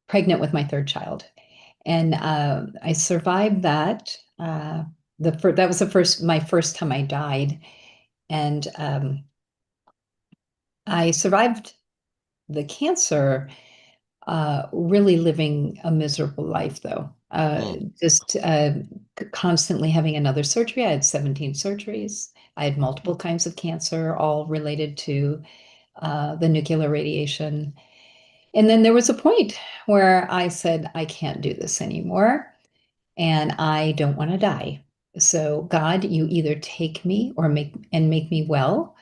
pregnant with my third child. And I survived that. That was my first time I died. And I survived the cancer, really living a miserable life, though. Mm. Just constantly having another surgery. I had 17 surgeries. I had multiple kinds of cancer, all related to the nuclear radiation. And then there was a point where I said, I can't do this anymore, and I don't want to die. So, God, you either take me or make me well.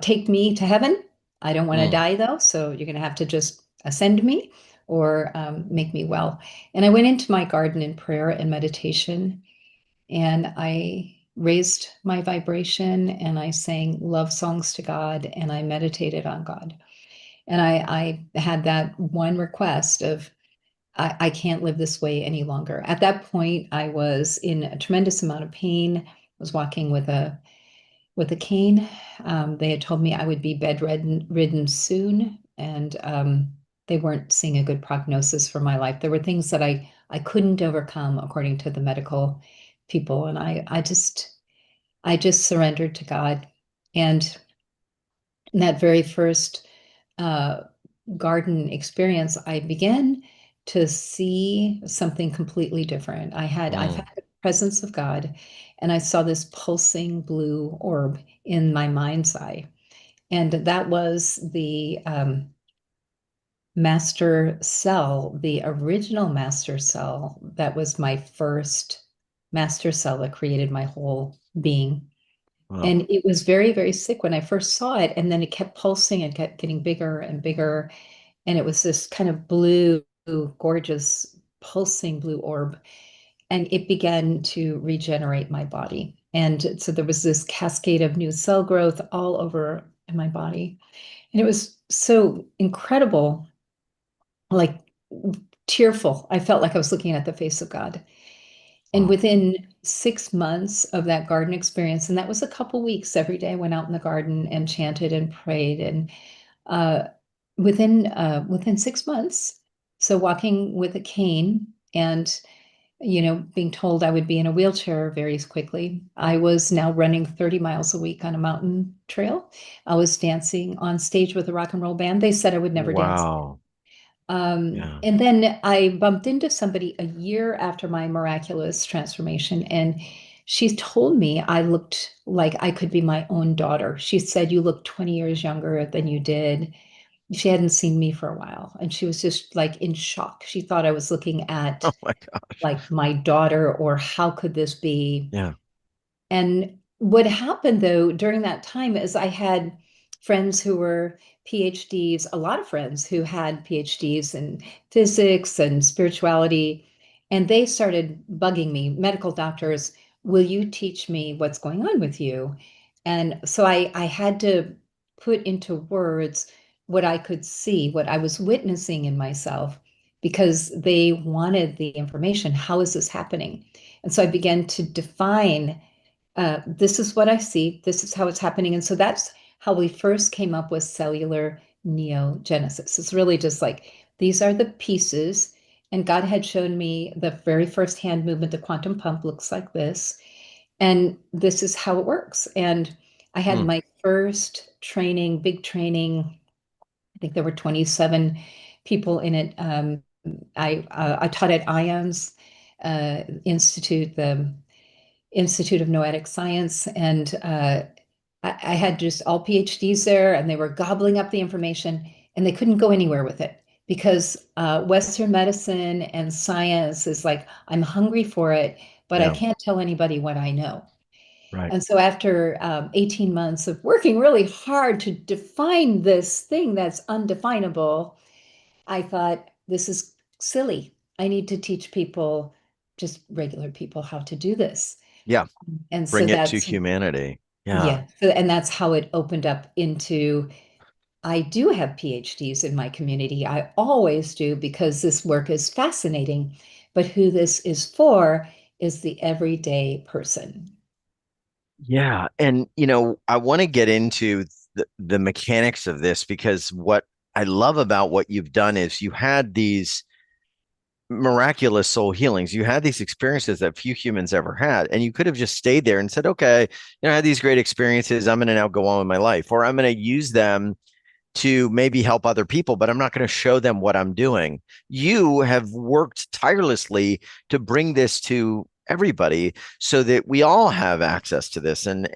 Take me to heaven. I don't want to Mm. die though, so you're going to have to just ascend me or make me well. And I went into my garden in prayer and meditation, and I raised my vibration and I sang love songs to God and I meditated on God. And I had that one request of, I can't live this way any longer. At that point, I was in a tremendous amount of pain. I was walking with a cane. They had told me I would be bedridden soon, and they weren't seeing a good prognosis for my life. There were things that I couldn't overcome according to the medical people, and I just surrendered to God. And in that very first uh, garden experience, I began to see something completely different. I've Mm. had the presence of God, and I saw this pulsing blue orb in my mind's eye. And that was the master cell, the original master cell. That was my first master cell that created my whole being. Wow. And it was very, very sick when I first saw it. And then it kept pulsing and kept getting bigger and bigger. And it was this kind of blue, gorgeous, pulsing blue orb. And it began to regenerate my body. And so there was this cascade of new cell growth all over in my body. And it was so incredible, like tearful. I felt like I was looking at the face of God. And Wow. within 6 months of that garden experience, and that was a couple weeks, every day I went out in the garden and chanted and prayed. And uh, within 6 months, so walking with a cane and being told I would be in a wheelchair very quickly, I was now running 30 miles a week on a mountain trail. I was dancing on stage with a rock and roll band. They said I would never dance. Wow. Yeah. And then I bumped into somebody a year after my miraculous transformation, and she told me I looked like I could be my own daughter. She said, "You look 20 years younger than you did." She hadn't seen me for a while, and she was just like in shock. She thought I was looking at Oh my gosh. like my daughter, or how could this be? Yeah. And what happened though during that time is I had friends who were PhDs, a lot of friends who had PhDs in physics and spirituality, and they started bugging me, medical doctors, will you teach me what's going on with you? And so I had to put into words what I could see, what I was witnessing in myself, because they wanted the information. How is this happening? And so I began to define, this is what I see, this is how it's happening. And so that's how we first came up with cellular neogenesis. It's really just like these are the pieces. And God had shown me the very first hand movement, the quantum pump looks like this. And this is how it works. And I had Mm. my first training, big training. I think there were 27 people in it. I taught at IONS Institute, the Institute of Noetic Science, and I had just all PhDs there, and they were gobbling up the information, and they couldn't go anywhere with it because Western medicine and science is like, I'm hungry for it, but I Yeah. can't tell anybody what I know. Right. And so after 18 months of working really hard to define this thing that's undefinable, I thought, this is silly. I need to teach people, just regular people, how to do this. Yeah. And so Bring it to that's, humanity. Yeah. yeah. So, and that's how it opened up into, I do have PhDs in my community. I always do because this work is fascinating. But who this is for is the everyday person. Yeah. And, I want to get into the mechanics of this because what I love about what you've done is you had these. miraculous soul healings. You had these experiences that few humans ever had, and you could have just stayed there and said, okay, I had these great experiences. I'm going to now go on with my life, or I'm going to use them to maybe help other people, but I'm not going to show them what I'm doing. You have worked tirelessly to bring this to everybody so that we all have access to this. And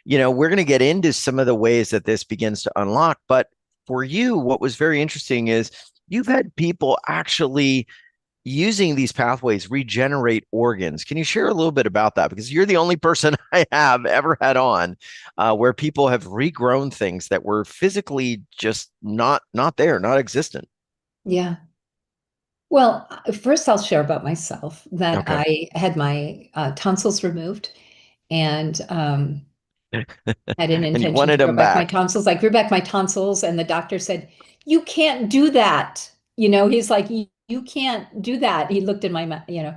we're going to get into some of the ways that this begins to unlock. But for you, what was very interesting is you've had people actually using these pathways regenerate organs. Can you share a little bit about that? Because you're the only person I have ever had on where people have regrown things that were physically just not there, not existent. Yeah. Well, first I'll share about myself that Okay. I had my tonsils removed and had an And you intention to wanted grow them back my back. tonsils. I grew back my tonsils, and the doctor said, "You can't do that." He's like, "You can't do that." He looked in my mouth, and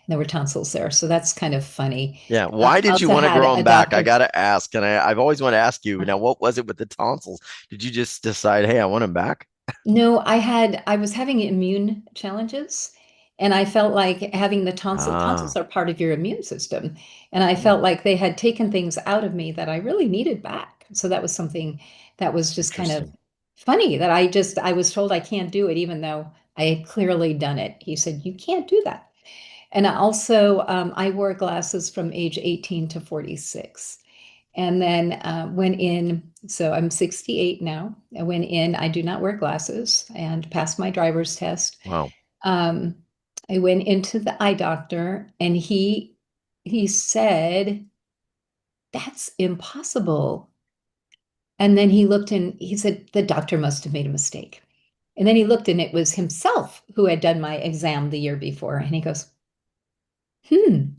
there were tonsils there. So that's kind of funny. Yeah. Why I did you also want to had grow a them back? I doctor. got to ask. And I've always wanted to ask you now, what was it with the tonsils? Did you just decide, hey, I want them back? No, I was having immune challenges, and I felt like having the tonsils Ah, are part of your immune system. And I hmm, felt like they had taken things out of me that I really needed back. So that was something that was just kind of interesting. funny that I was told I can't do it, even though I had clearly done it. He said, "You can't do that." And I wore glasses from age 18 to 46. And then went in, so I'm 68 now. I went in, I do not wear glasses and passed my driver's test. Wow. Um, I went into the eye doctor and he said, "That's impossible." And then he looked and he said, "The doctor must have made a mistake." And then he looked and it was himself who had done my exam the year before. And he goes,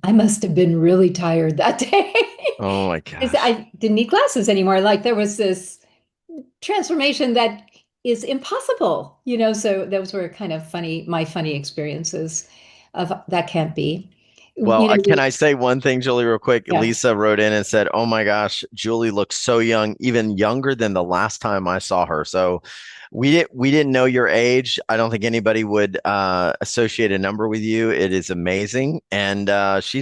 I must have been really tired that day. Oh my Because gosh. I didn't need glasses anymore. Like there was this transformation that is impossible, so those were kind of my funny experiences of that can't be. Well, can We, I say one thing, Julie, real quick? yeah, Lisa wrote in and said, "Oh my gosh, Julie looks so young, even younger than the last time I saw her." So we didn't know your age. I don't think anybody would associate a number with you. It is amazing, and she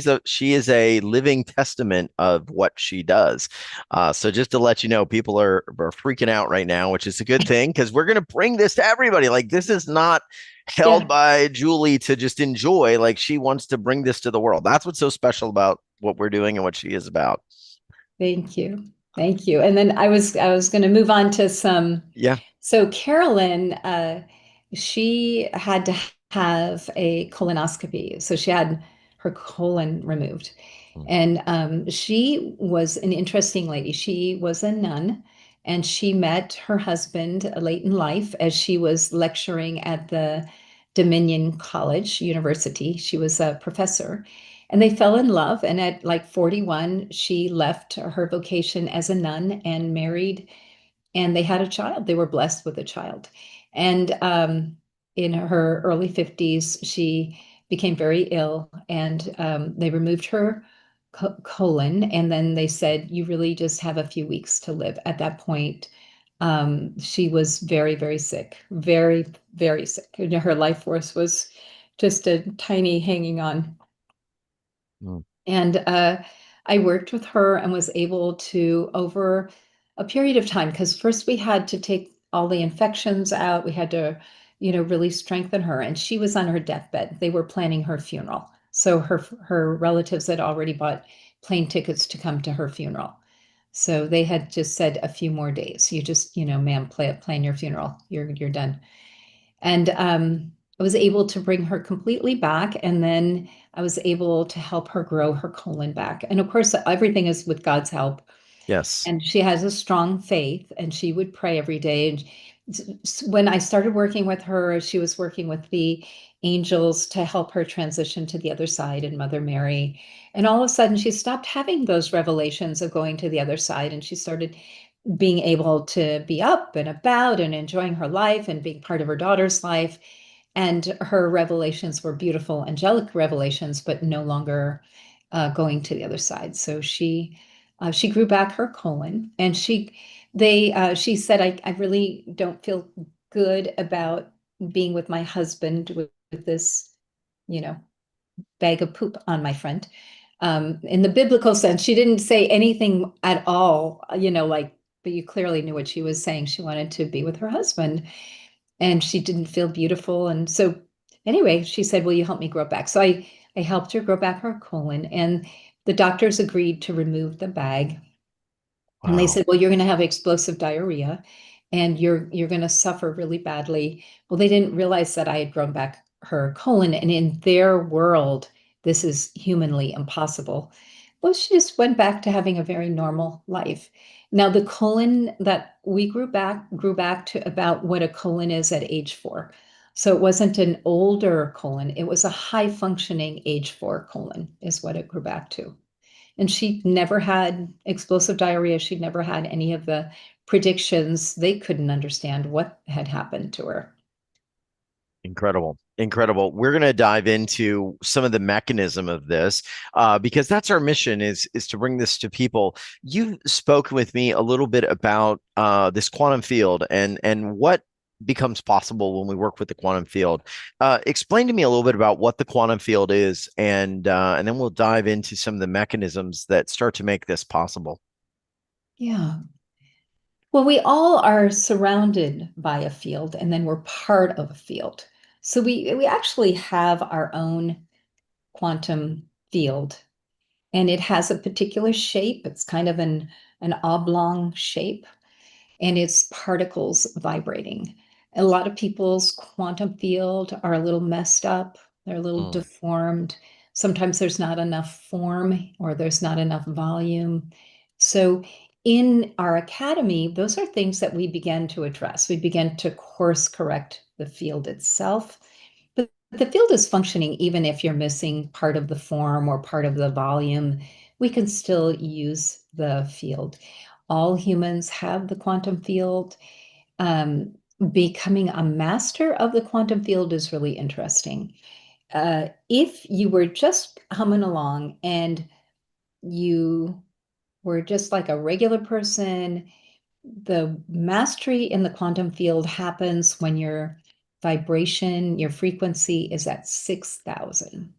is a living testament of what she does. So just to let you know, people are freaking out right now, which is a good thing because we're gonna bring this to everybody. Like this is not held yeah, by Julie to just enjoy. Like she wants to bring this to the world. That's what's so special about what we're doing and what she is about. thank you. Thank you. And then I was going to move on to some. Yeah. So Carolyn, she had to have a colonoscopy. So she had her colon removed. And she was an interesting lady. She was a nun, and she met her husband late in life as she was lecturing at the Dominion College University. She was a professor, and they fell in love. And at like 41, she left her vocation as a nun and married, and they had a child. They were blessed with a child. And in her early 50s, she became very ill, and they removed her colon. And then they said, "You really just have a few weeks to live." At that point, she was very, very sick, very, very sick. Her life force was just a tiny hanging on. Mm. And I worked with her and was able to, over a period of time, because first we had to take all the infections out. We had to, really strengthen her. And she was on her deathbed. They were planning her funeral. So her relatives had already bought plane tickets to come to her funeral. So they had just said a few more days. You just, ma'am, plan your funeral. You're done. And I was able to bring her completely back. And then I was able to help her grow her colon back. And of course, everything is with God's help. Yes. And she has a strong faith, and she would pray every day. And when I started working with her, she was working with the angels to help her transition to the other side and Mother Mary. And all of a sudden, she stopped having those revelations of going to the other side, and she started being able to be up and about and enjoying her life and being part of her daughter's life. And her revelations were beautiful, angelic revelations, but no longer going to the other side. So she grew back her colon, and she said, I really don't feel good about being with my husband with this you know, bag of poop on my friend. In the biblical sense, she didn't say anything at all, like, but you clearly knew what she was saying. She wanted to be with her husband and she didn't feel beautiful. And so, anyway, she said, will you help me grow back? So I helped her grow back her colon, and the doctors agreed to remove the bag. And they Wow. said, well, you're going to have explosive diarrhea and you're going to suffer really badly. Well, they didn't realize that I had grown back her colon, and in their world, this is humanly impossible. Well, she just went back to having a very normal life. Now, the colon that we grew back to about what a colon is at age 4. So it wasn't an older colon, it was a high functioning age 4 colon, is what it grew back to. And she never had explosive diarrhea. She'd never had any of the predictions. They couldn't understand what had happened to her. Incredible. Incredible. We're going to dive into some of the mechanism of this because that's our mission is to bring this to people. You've spoken with me a little bit about this quantum field and what becomes possible when we work with the quantum field. Explain to me a little bit about what the quantum field is, and then we'll dive into some of the mechanisms that start to make this possible. Yeah. Well, we all are surrounded by a field and then we're part of a field. So we actually have our own quantum field, and it has a particular shape. It's kind of an oblong shape, and it's particles vibrating. A lot of people's quantum field are a little messed up, they're a little Mm, deformed. Sometimes there's not enough form or there's not enough volume. So, in our academy, those are things that we begin to address. We begin to course correct the field itself. But the field is functioning even if you're missing part of the form or part of the volume. We can still use the field. All humans have the quantum field. Um, Becoming a master of the quantum field is really interesting. If you were just humming along and you were just like a regular person, the mastery in the quantum field happens when your vibration, your frequency is at 6,000.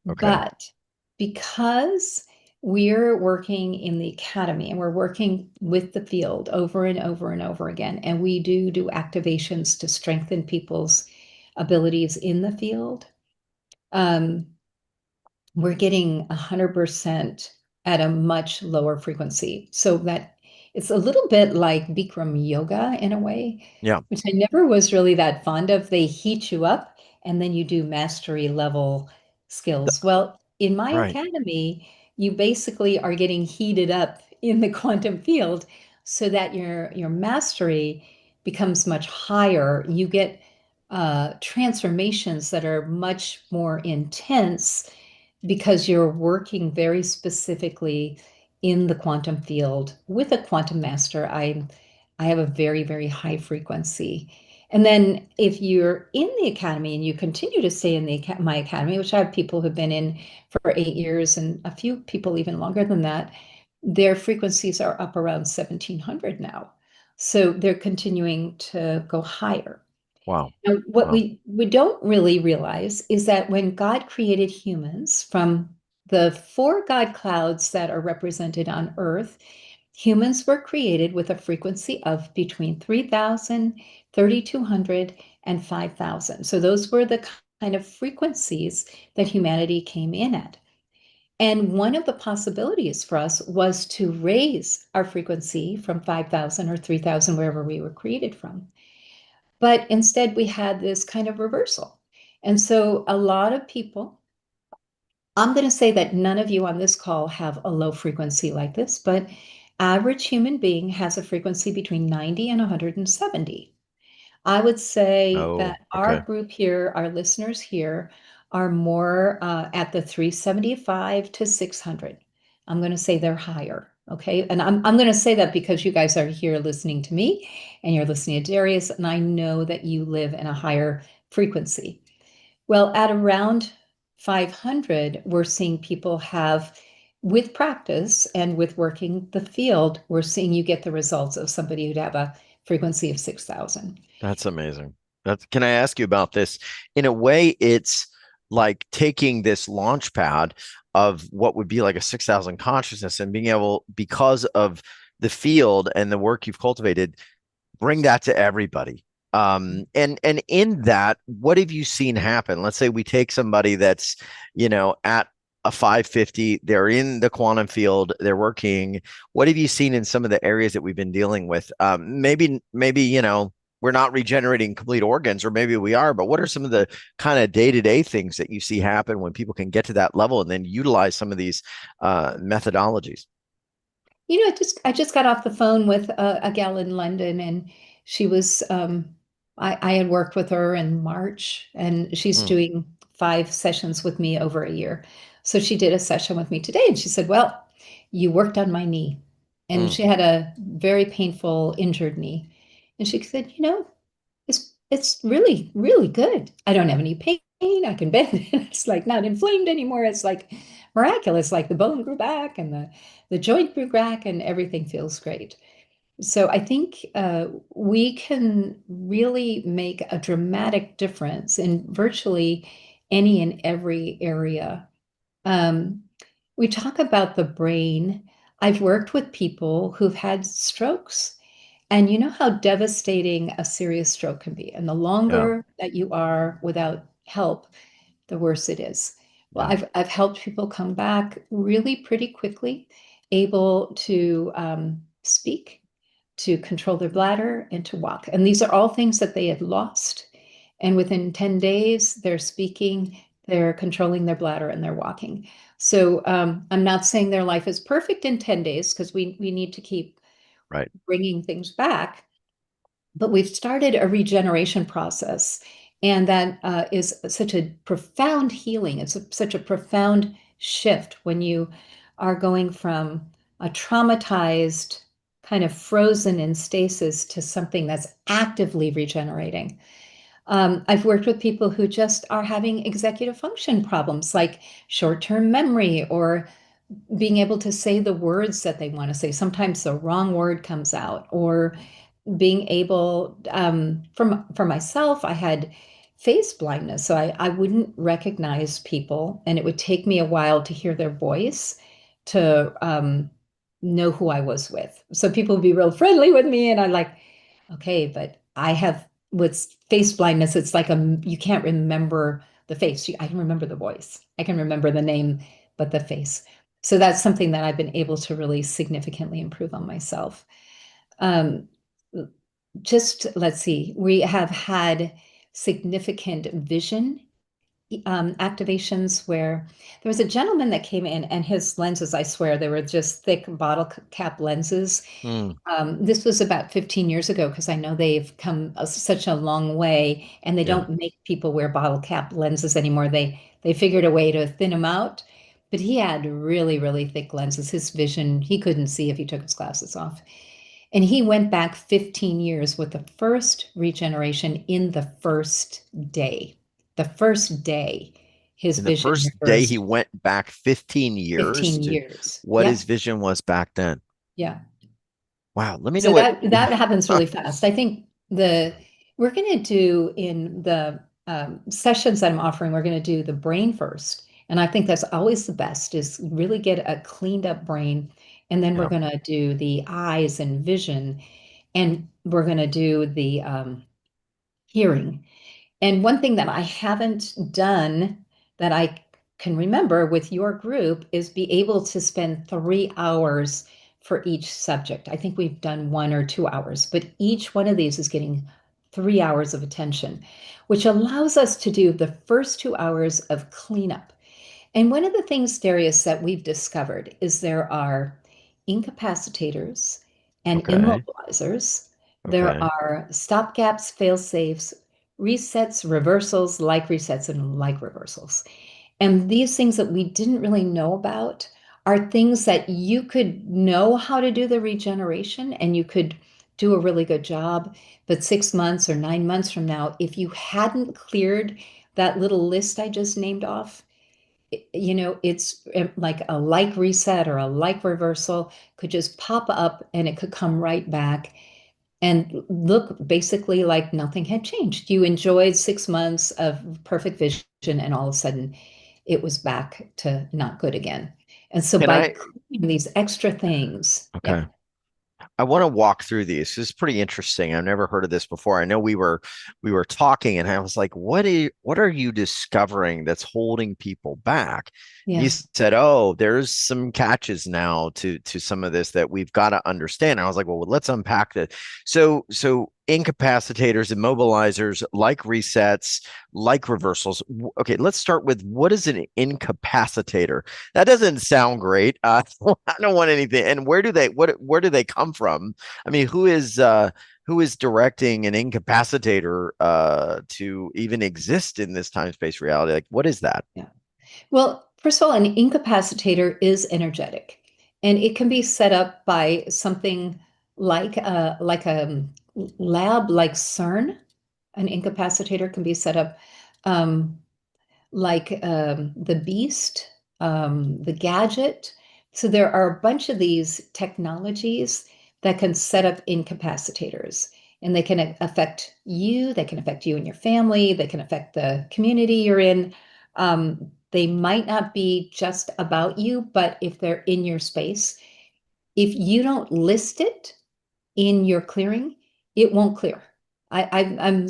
okay. But because we're working in the academy and we're working with the field over and over and over again, and we do activations to strengthen people's abilities in the field, um, we're getting 100% at a much lower frequency. So that it's a little bit like Bikram yoga in a way, Yeah. which I never was really that fond of. They heat you up and then you do mastery level skills. Well, in my Right. academy, you basically are getting heated up in the quantum field so that your mastery becomes much higher. You get transformations that are much more intense because you're working very specifically in the quantum field with a quantum master. I have a very, very high frequency. And then if you're in the academy and you continue to stay in my academy, which I have people who've been in for 8 years and a few people even longer than that, their frequencies are up around 1700 now. So they're continuing to go higher. Wow. Now, what Wow. we don't really realize is that when God created humans from the four God clouds that are represented on Earth, humans were created with a frequency of between 3,000, 3,200, and 5,000. So those were the kind of frequencies that humanity came in at. And one of the possibilities for us was to raise our frequency from 5,000 or 3,000, wherever we were created from. But instead, we had this kind of reversal. And so a lot of people, I'm going to say that none of you on this call have a low frequency like this, but average human being has a frequency between 90 and 170. I would say Oh, that our okay. group here, our listeners here, are more at the 375 to 600. I'm going to say they're higher. Okay. And I'm going to say that because you guys are here listening to me and you're listening to Darius, and I know that you live in a higher frequency. Well, at around 500, we're seeing people have, with practice and with working the field, we're seeing you get the results of somebody who'd have a frequency of 6,000. That's amazing. Can I ask you about this? In a way, it's like taking this launch pad of what would be like a 6,000 consciousness and being able, because of the field and the work you've cultivated, bring that to everybody. And in that, what have you seen happen? Let's say we take somebody that's, at a 550, they're in the quantum field, they're working. What have you seen in some of the areas that we've been dealing with? Maybe, we're not regenerating complete organs, or maybe we are, but what are some of the kind of day-to-day things that you see happen when people can get to that level and then utilize some of these methodologies? I just got off the phone with a gal in London, and she was I had worked with her in March, and she's Mm, doing 5 sessions with me over a year. So she did a session with me today, and she said, "Well, you worked on my knee," and mm, she had a very painful, injured knee, and she said, it's really, really good. I don't have any pain. I can bend. It's like not inflamed anymore. It's like miraculous. Like the bone grew back and the joint grew back and everything feels great. So I think we can really make a dramatic difference in virtually any and every area. Um, we talk about the brain. I've worked with people who've had strokes, and you know how devastating a serious stroke can be. And the yeah, longer that you are without help, the worse it is. Well, yeah, I've helped people come back really pretty quickly, able to speak, to control their bladder, and to walk. And these are all things that they had lost. And within 10 days, they're speaking, they're controlling their bladder, and they're walking. So I'm not saying their life is perfect in 10 days because we need to keep right, bringing things back, but we've started a regeneration process. And that is such a profound healing. Such a profound shift when you are going from a traumatized, kind of frozen in stasis to something that's actively regenerating. I've worked with people who just are having executive function problems like short term memory or being able to say the words that they want to say. Sometimes the wrong word comes out, or being able for myself, I had face blindness, so I wouldn't recognize people, and it would take me a while to hear their voice to know who I was with. So people would be real friendly with me, and I'm like, okay, but I have with face blindness, it's like you can't remember the face. I can remember the voice, I can remember the name, but the face. So that's something that I've been able to really significantly improve on myself. Um, just let's see, we have had significant vision activations where there was a gentleman that came in, and his lenses, I swear, they were just thick bottle cap lenses. mm, This was about 15 years ago because I know they've come such a long way, and they yeah, don't make people wear bottle cap lenses anymore. They figured a way to thin them out, but he had really, really thick lenses. His vision, he couldn't see if he took his glasses off. And he went back 15 years with the first regeneration in the first day. The first day, his in the vision first day he reversed. went back 15 years 15 to years. what his Yeah. vision was back then. Yeah. Wow, let me know So what. that happens really fast. I think the we're going to do in the sessions that I'm offering, we're going to do the brain first, and I think that's always the best is really get a cleaned up brain, and then we're Yeah, going to do the eyes and vision, and we're going to do the hearing. And one thing that I haven't done that I can remember with your group is be able to spend 3 hours for each subject. I think we've done 1 or 2 hours, but each one of these is getting 3 hours of attention, which allows us to do the first 2 hours of cleanup. And one of the things, Darius, that we've discovered is there are incapacitators and okay, immobilizers. There okay, are stopgaps, fail safes, resets, reversals, like resets, and like reversals. And these things that we didn't really know about are things that you could know how to do the regeneration and you could do a really good job. But 6 months or 9 months from now, if you hadn't cleared that little list I just named off, it's like a like reset or a like reversal could just pop up and it could come right back. and look basically like nothing had changed. You enjoyed 6 months of perfect vision, and all of a sudden it was back to not good again. And so Can by I? clearing these extra things, yeah, Okay. I want to walk through these. This is pretty interesting. I've never heard of this before. I know we were talking and I was like, what are you discovering that's holding people back? And you yeah, said, "Oh, there's some catches now to some of this that we've got to understand." And I was like, "Well, let's unpack that." So incapacitators, immobilizers, like resets, like reversals. Okay, let's start with what is an incapacitator? That doesn't sound great. I don't want anything. And where do they come from? I mean, who is directing an incapacitator to even exist in this time space reality? Like, what is that? yeah. Well, first of all, an incapacitator is energetic, and it can be set up by something like a lab like CERN. An incapacitator can be set up um, like the Beast, the Gadget. So there are a bunch of these technologies that can set up incapacitors, and they can affect you. They can affect you and your family. They can affect the community you're in. They might not be just about you, but if they're in your space, if you don't list it in your clearing, it won't clear. I'm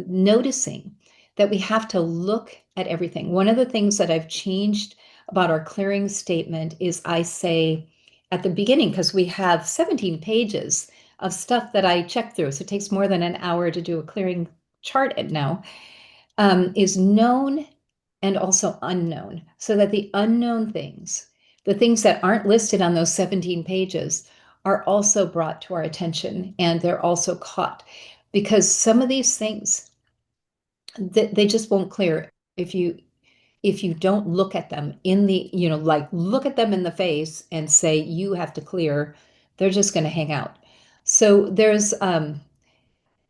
noticing that we have to look at everything. One of the things that I've changed about our clearing statement is I say at the beginning, because we have 17 pages of stuff that I check through, so it takes more than an hour to do a clearing chart now, is known and also unknown, so that the unknown things, the things that aren't listed on those 17 pages, are also brought to our attention and they're also caught. Because some of these things, they just won't clear if you don't look at them in the, like look at them in the face and say you have to clear, they're just going to hang out. So there's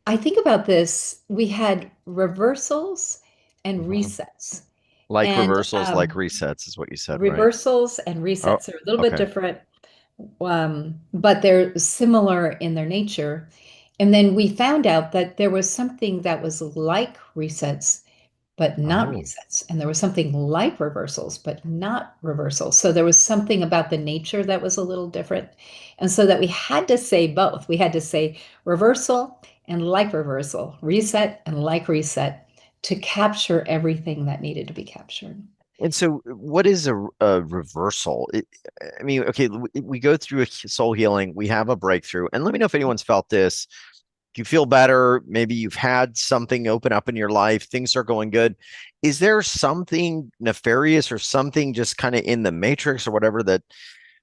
I think about this, we had reversals and Mhm. resets. Like And reversals, like resets, is what you said, right? reversals and Oh, resets are a little bit okay. different, but they're similar in their nature. And then we found out that there was something that was like resets, but not Oh. resets. And there was something like reversals, but not reversals. So there was something about the nature that was a little different. And so that we had to say both. We had to say reversal and like reversal, reset and like reset to capture everything that needed to be captured. And so, what is a reversal? I mean, okay, we go through a soul healing, we have a breakthrough, and let me know if anyone's felt this. If you feel better, maybe you've had something open up in your life, things are going good. Is there something nefarious or something just kind of in the matrix or whatever that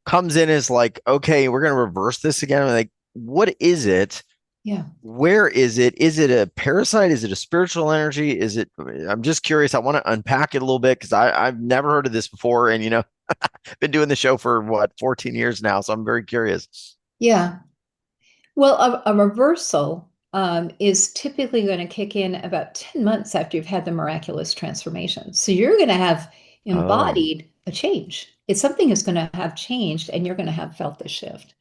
comes in as like, okay, we're going to reverse this again? Like, what is it? Yeah. Where is it? Is it a parasite? Is it a spiritual energy? Is it? I'm just curious. I want to unpack it a little bit because I've never heard of this before, and been doing the show for what 14 years now, so I'm very curious. Yeah. Well, a reversal is typically going to kick in about 10 months after you've had the miraculous transformation. So you're going to have Oh, embodied a change. It's something is going to have changed and you're going to have felt the shift.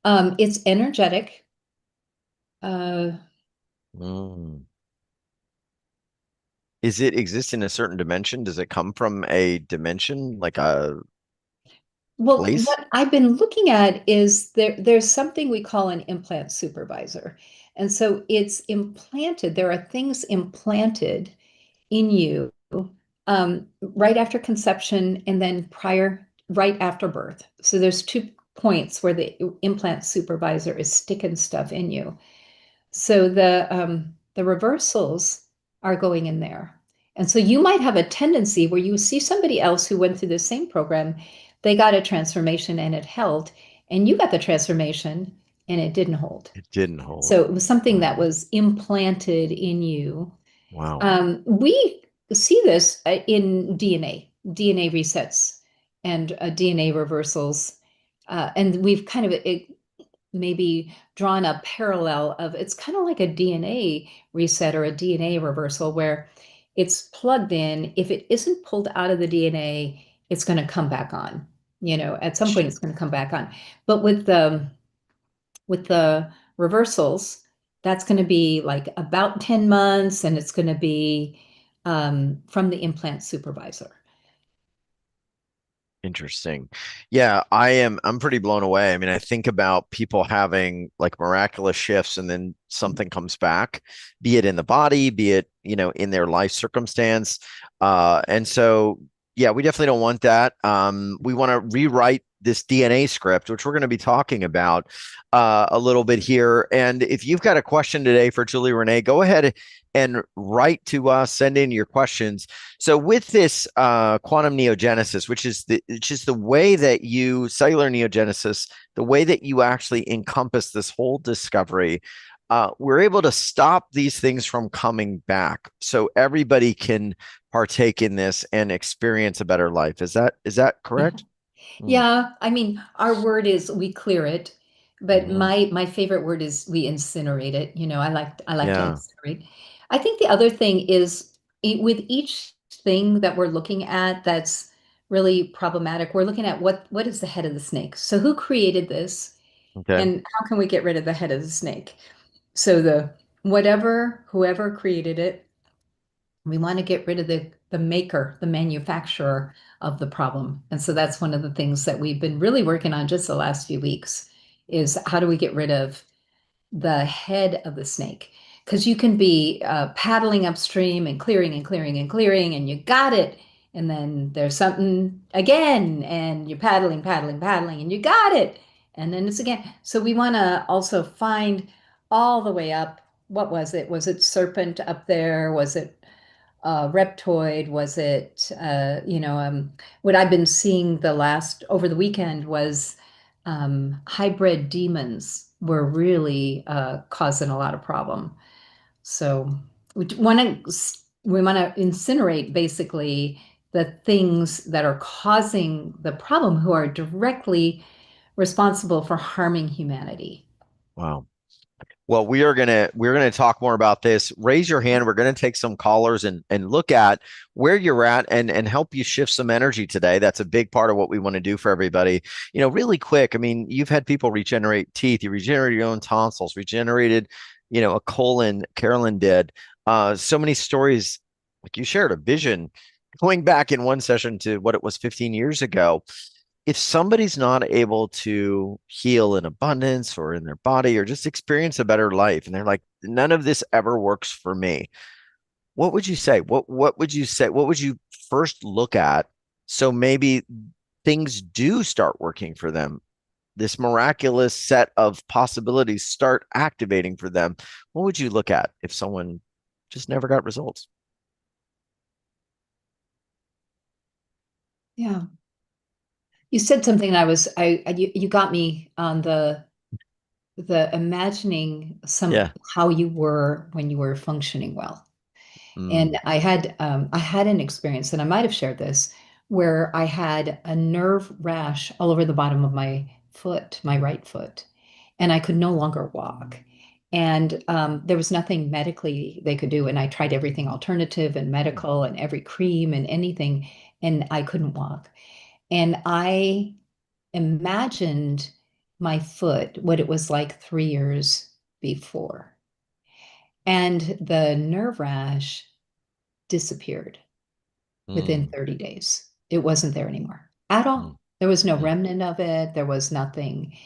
It's energetic. Uh, mm. Is it exist in a certain dimension? Does it come from a dimension like a well, place? what I've been looking at is there's something we call an implant supervisor. And so it's implanted. There are things implanted in you right after conception and then right after birth. So there's 2 points where the implant supervisor is sticking stuff in you. So the reversals are going in there. And so you might have a tendency where you see somebody else who went through the same program, they got a transformation and it held, and you got the transformation and it didn't hold. It didn't hold. So it was something that Wow. was implanted in you. Wow. We see this in DNA resets and DNA reversals. And we've kind of maybe drawn a parallel of it's kind of like a DNA reset or a DNA reversal where it's plugged in. If it isn't pulled out of the DNA, it's going to come back on. At some point, it's going to come back on. But with the reversals, that's going to be like about 10 months, and it's going to be from the implant supervisor. Interesting. Yeah, I'm pretty blown away. I mean, I think about people having like miraculous shifts and then something comes back, be it in the body, be it, in their life circumstance. And so yeah, we definitely don't want that. We want to rewrite this DNA script, which we're going to be talking about a little bit here. And if you've got a question today for Julie Renee, go ahead and write to us, send in your questions. So with this quantum neogenesis, which is the way that you cellular neogenesis, the way that you actually encompass this whole discovery, we're able to stop these things from coming back, so everybody can partake in this and experience a better life. Is that Yeah. correct? Mm, Yeah, I mean, our word is we clear it, but mhm. my favorite word is we incinerate it. I like to Yeah. incinerate. I think the other thing is with each thing that we're looking at that's really problematic, we're looking at what is the head of the snake. So who created this, Okay. and how can we get rid of the head of the snake? So the whatever, whoever created it, we want to get rid of the maker, the manufacturer of the problem. And so that's one of the things that we've been really working on just the last few weeks is how do we get rid of the head of the snake? Because you can be paddling upstream and clearing and clearing and clearing, and you got it. And then there's something again, and you're paddling, paddling, paddling, and you got it. And then it's again. So we want to also find all the way up. What was it? Was it serpent up there? Was it reptoid? Was it, what I've been seeing the last over the weekend was hybrid demons were really causing a lot of problem. So we want to incinerate basically the things that are causing the problem, who are directly responsible for harming humanity. Wow. Well, we're gonna talk more about this. Raise your hand. We're gonna take some callers and look at where you're at and help you shift some energy today. That's a big part of what we want to do for everybody. Really quick. I mean, you've had people regenerate teeth. You regenerated your own tonsils. Regenerated, a colon. Carolyn did. So many stories, like you shared a vision going back in one session to what it was 15 years ago. If somebody's not able to heal in abundance or in their body or just experience a better life, and they're like, none of this ever works for me, what would you say? What would you say? What would you first look at? So maybe things do start working for them. This miraculous set of possibilities start activating for them. What would you look at if someone just never got results? Yeah. You said something, and you got me on the imagining Yeah. how you were when you were functioning well. And Mm, I had an experience, and I might have shared this, where I had a nerve rash all over the bottom of my foot, my right foot, and I could no longer walk. And there was nothing medically they could do. And I tried everything alternative and medical and every cream and anything, and I couldn't walk. And I imagined my foot, what it was like 3 years before. And the nerve rash disappeared within mm, 30 days. It wasn't there anymore at mm, all. There was no mm. remnant of it. There was nothing.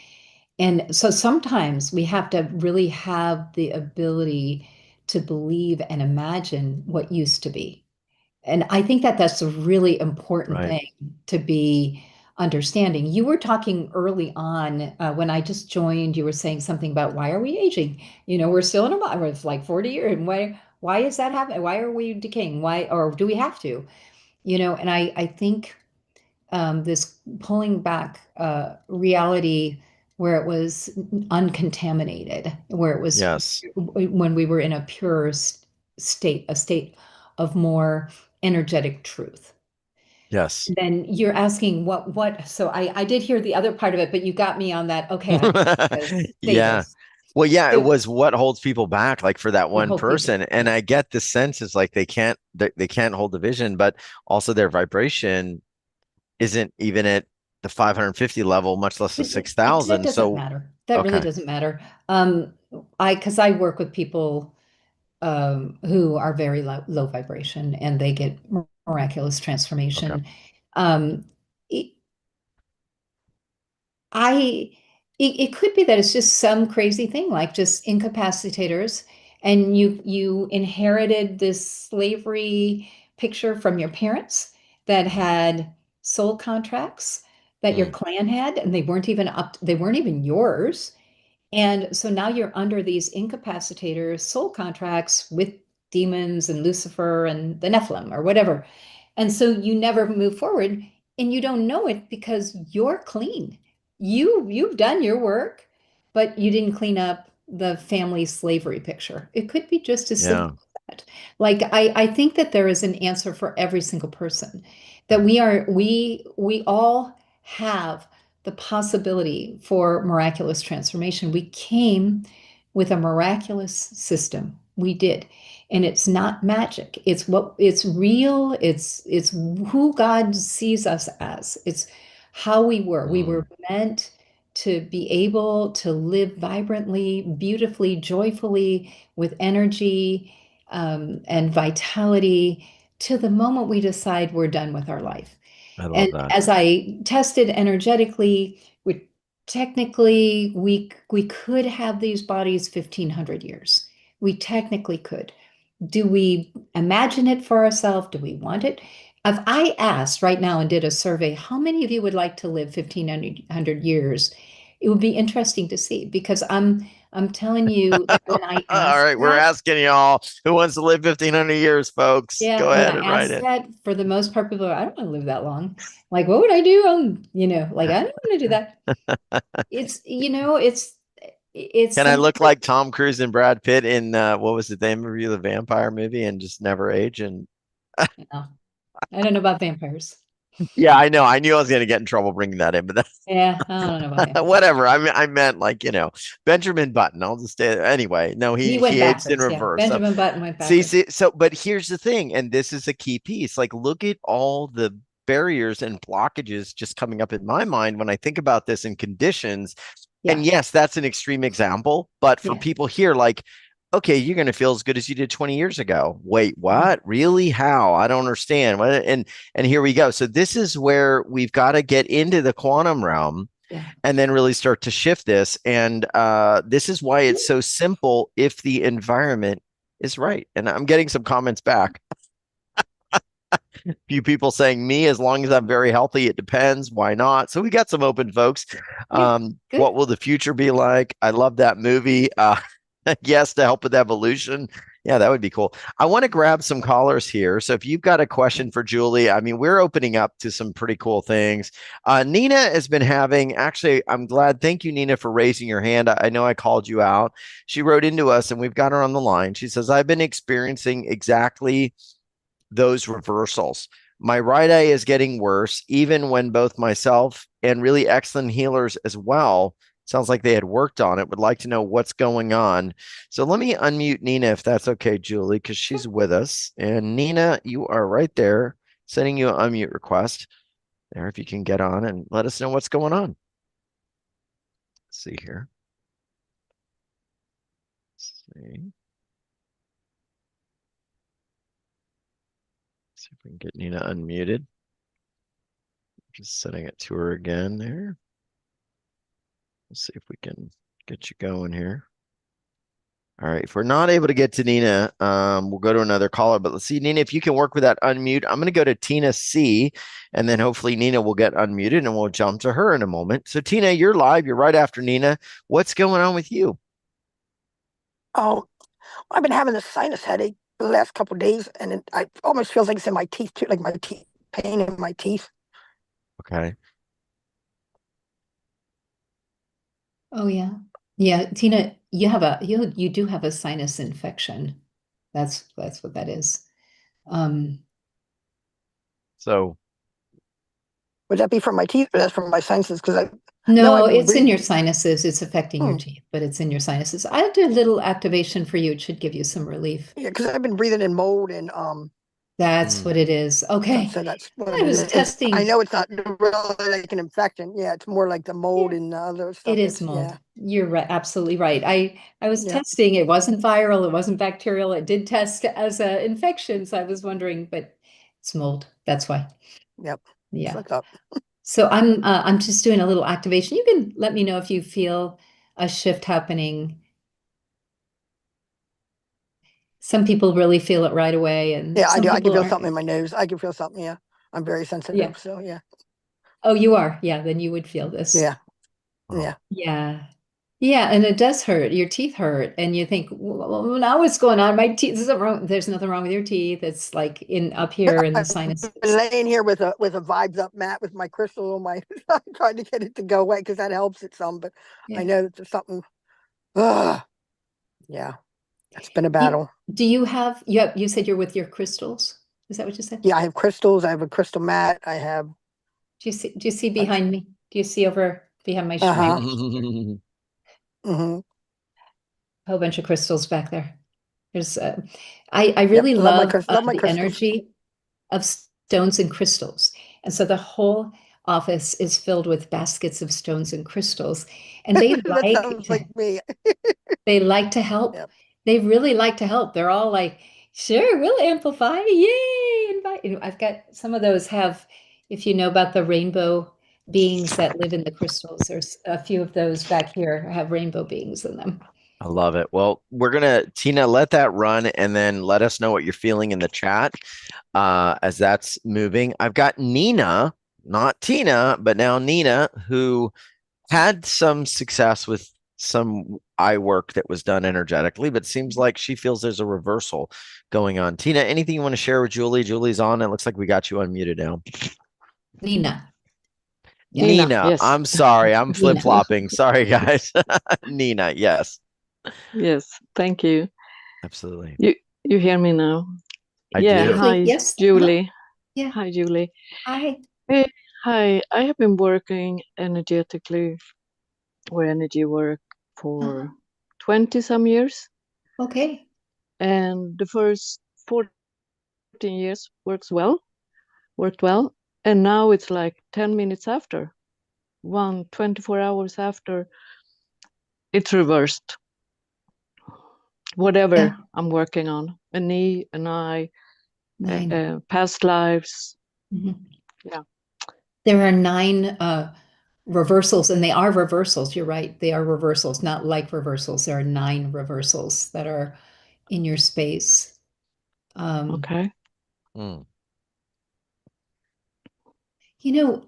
And so sometimes we have to really have the ability to believe and imagine what used to be. And I think that that's a really important Right. thing to be understanding. You were talking early on when I just joined, you were saying something about why are we aging? We're still in a body, it's like 40 years. And why is that happening? Why are we decaying? Why, or do we have to? And I think this pulling back reality where it was uncontaminated, where it was Yes. when we were in a pure state, a state of more energetic truth. Yes. Then you're asking so I did hear the other part of it, but you got me on that. Okay, I have to say Yeah. this. Well, yeah, it So was what holds people back, like for that what one hold people, person. And yeah. I get the sense is like they can't hold the vision, but also their vibration isn't even at the 550 level, much less the That 6,000. doesn't So, matter. That really okay. doesn't matter. because I work with people who are very low vibration and they get miraculous Okay. transformation. Um, it, I it could be that it's just some crazy thing like just incapacitators, and you inherited this slavery picture from your parents that had soul contracts that your Mm, clan had, and they weren't even yours. And so now you're under these incapacitators, soul contracts with demons and Lucifer and the Nephilim or whatever. And so you never move forward and you don't know it because you're clean. You've done your work, but you didn't clean up the family slavery picture. It could be just as yeah. simple as that. Like I think that there is an answer for every single person, that we all have the possibility for miraculous transformation. We came with a miraculous system. We did. And it's not magic. It's real. It's who God sees us as. It's how we were. We Mm, were meant to be able to live vibrantly, beautifully, joyfully, with energy, and vitality to the moment we decide we're done with our life. I love And that. as I tested energetically, we could have these bodies 1,500 years. We technically could. Do we imagine it for ourselves? Do we want it? If I asked right now and did a survey, how many of you would like to live 1,500 years? It would be interesting to see because I'm telling you that when I All asked right, we're that, asking y'all who wants to live 1,500 years, folks. yeah, Go when ahead I and write asked it. that, for the most part, people are, I don't want to live that long. Like, what would I do? Like, I don't want to do that. It's Can I something look like Tom Cruise and Brad Pitt in what was the name of the vampire movie and just never age? And no, I don't know about vampires. yeah, I know. I knew I was going to get in trouble bringing that in, but that's Yeah, I don't know about vampires. whatever. I meant like Benjamin Button. I'll just stay. Anyway, no, He he went aged in backwards. Yeah, reverse. So Benjamin Button went see, backwards. see, so but here's the thing, and this is a key piece. Like, look at all the barriers and blockages just coming up in my mind when I think about this in conditions. And Yeah, yes, that's an extreme example, but for yeah. people here, like, okay, you're going to feel as good as you did 20 years ago. Wait, Mhm. what? Really? How? I don't understand. What? And here we go. So this is where we've got to get into the quantum realm Yeah. and then really start to shift this. And this is why it's so simple if the environment is right. And I'm getting some comments back. A few people saying me, as long as I'm very healthy, it depends. Why not? So we got some open folks. Yeah, What good. will the future be like? I love that movie. Yes, to help with evolution. Yeah, that would be cool. I want to grab some callers here. So if you've got a question for Julie, I mean, we're opening up to some pretty cool things. Nina has been having, actually, I'm glad. Thank you, Nina, for raising your hand. I know I called you out. She wrote into us and we've got her on the line. She says, I've been experiencing exactly those reversals. My right eye is getting worse, even when both myself and really excellent healers as well, sounds like they had worked on it, would like to know what's going on. So let me unmute Nina if that's okay, Julie, because she's with us. And Nina, you are right there, sending you an unmute request there if you can get on and let us know what's going on. Let's see here. Let's see. See if we can get Nina unmuted. Just sending it to her again there. Let's see if we can get you going here. All right. If we're not able to get to Nina, we'll go to another caller. But let's see, Nina, if you can work with that unmute. I'm going to go to Tina C, and then hopefully Nina will get unmuted, and we'll jump to her in a moment. So Tina, you're live. You're right after Nina. What's going on with you? Oh, I've been having this sinus headache the last couple of days, and I almost feels like it's in my teeth too, like my teeth, pain in my teeth. Okay. Oh yeah. Yeah, Tina, you do have a sinus infection. That's what that is. Um, So, Would that be from my teeth, or that's from my sinuses? Because I know no, I've been it's in breathing. your sinuses. It's affecting your Hmm. teeth, but it's in your sinuses. I'll do a little activation for you. It should give you some relief. Yeah, because I've been breathing in mold and That's what it is. Okay. So that's what I it was is. I testing. know it's not really like an infection. Yeah, it's more like the mold Yeah, and the other stuff. it is It's mold. yeah, You're right, absolutely right. I was yeah, testing. It wasn't viral. It wasn't bacterial. It did test as an infection. So I was wondering, but it's mold. That's why. yep. Yeah. What's up? So I'm just doing a little activation. You can let me know if you feel a shift happening. Some people really feel it right away, and Yeah, I some do. I can people feel aren't. something in my nose. I can feel something. Yeah, I'm very Yeah. sensitive. So yeah, Oh, you are. Yeah, then you would feel this. yeah, yeah. Yeah. Yeah, and it does hurt. Your teeth hurt, and you think, well, now what's going on? My teeth, there's nothing wrong with your teeth. It's like in up here in the I've been sinuses. laying here with a vibes up mat with my crystal on my. I'm trying to get it to go away because that helps it some. But I Yeah. know that there's something. Ugh, yeah, it's been a You, battle. do you said you're with your crystals? Is that what you said? Yeah, I have crystals. I have a crystal mat. I have. Do you see behind me? Do you see over behind my Uh-huh. shrine? Mm-hmm. A whole bunch of crystals back there. There's I Yep. really Love my love love my the crystals. energy of stones and crystals. And so the whole office is filled with baskets of stones and crystals. And That sounds like me. they like to help. Yep. They really like to help. They're all like, sure, we'll amplify. Yay! Invite. I've got some of those have, if you know about the rainbow beings that live in the crystals, there's a few of those back here have rainbow beings in them. I love it. Well, we're gonna, Tina, let that run and then let us know what you're feeling in the chat as that's moving. I've got Nina, not Tina, but now Nina, who had some success with some eye work that was done energetically, but seems like she feels there's a reversal going on. Tina, anything you want to share with Julie? Julie's on. It looks like we got you unmuted now. Nina. Yeah. Nina, Nina, yes. I'm sorry. I'm Nina. flip-flopping. Sorry, guys. Nina, yes. Yes, thank you. Absolutely. You hear me now? I Yeah, do. Briefly, hi, yes. Julie. Yeah. Hi, Julie. Hi. Hey, hi. I have been working energetically or energy work for 20 some years, Okay. and the first 14 years worked well, and now it's like 10 minutes after, 24 hours after, it's reversed. Whatever Yeah. I'm working on, a knee, an eye, 9. past lives. Mhm. Yeah. There are 9 reversals, and they are reversals. You're right. They are reversals, not like reversals. There are 9 reversals that are in your space. Okay. Mm.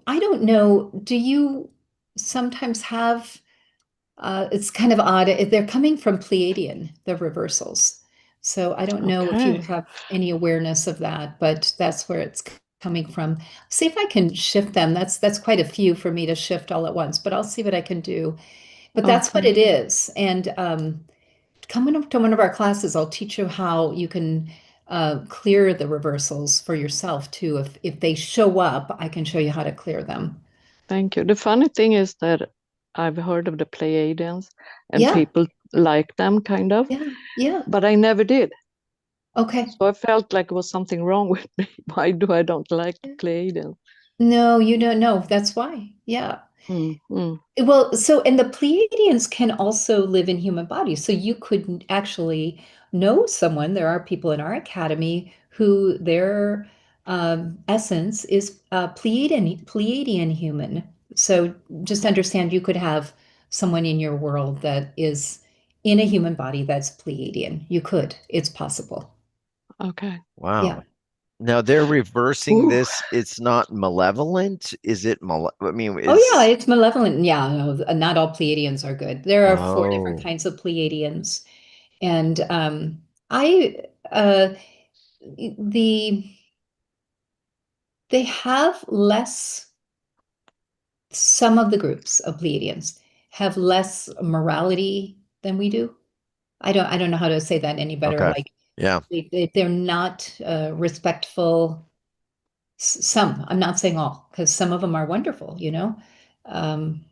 I don't know. Do you sometimes have, it's kind of odd. They're coming from Pleiadian, the reversals. So I don't know if you Okay. have any awareness of that, but that's where it's coming from. See if I can shift them. That's quite a few for me to shift all at once, but I'll see what I can do. But that's what Okay. it is. And coming up to one of our classes, I'll teach you how you can clear the reversals for yourself too. If they show up, I can show you how to clear them. Thank you. The funny thing is that I've heard of the Pleiadians and Yeah, people like them kind of, yeah, yeah. but I never did. Okay. So I felt like there was something wrong with me. Why do I don't like the Pleiadians? No, you don't know. That's why. Yeah. Mm, mm. Well, and the Pleiadians can also live in human bodies. So you could actually know someone. There are people in our academy who their essence is Pleiadian human. So just understand you could have someone in your world that is in a human body that's Pleiadian. You could. It's possible. Okay. Yeah. Wow. Now they're reversing Ooh, this. It's not malevolent. Is it I mean, Oh yeah, is it's malevolent. Yeah, no, not all Pleiadians are good. There are 4 different oh, kinds of Pleiadians. And I the they have less, some of the groups of Pleiadians have less morality than we do. I don't know how to say that any better. okay. Like Yeah. they're not respectful. Some, I'm not saying all, because some of them are wonderful. Um,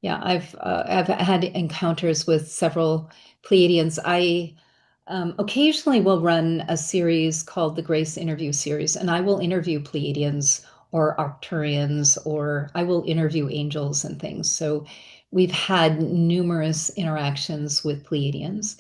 yeah, I've had encounters with several Pleiadians. Occasionally we'll run a series called the Grace Interview Series, and I will interview Pleiadians or Arcturians, or I will interview angels and things. So we've had numerous interactions with Pleiadians.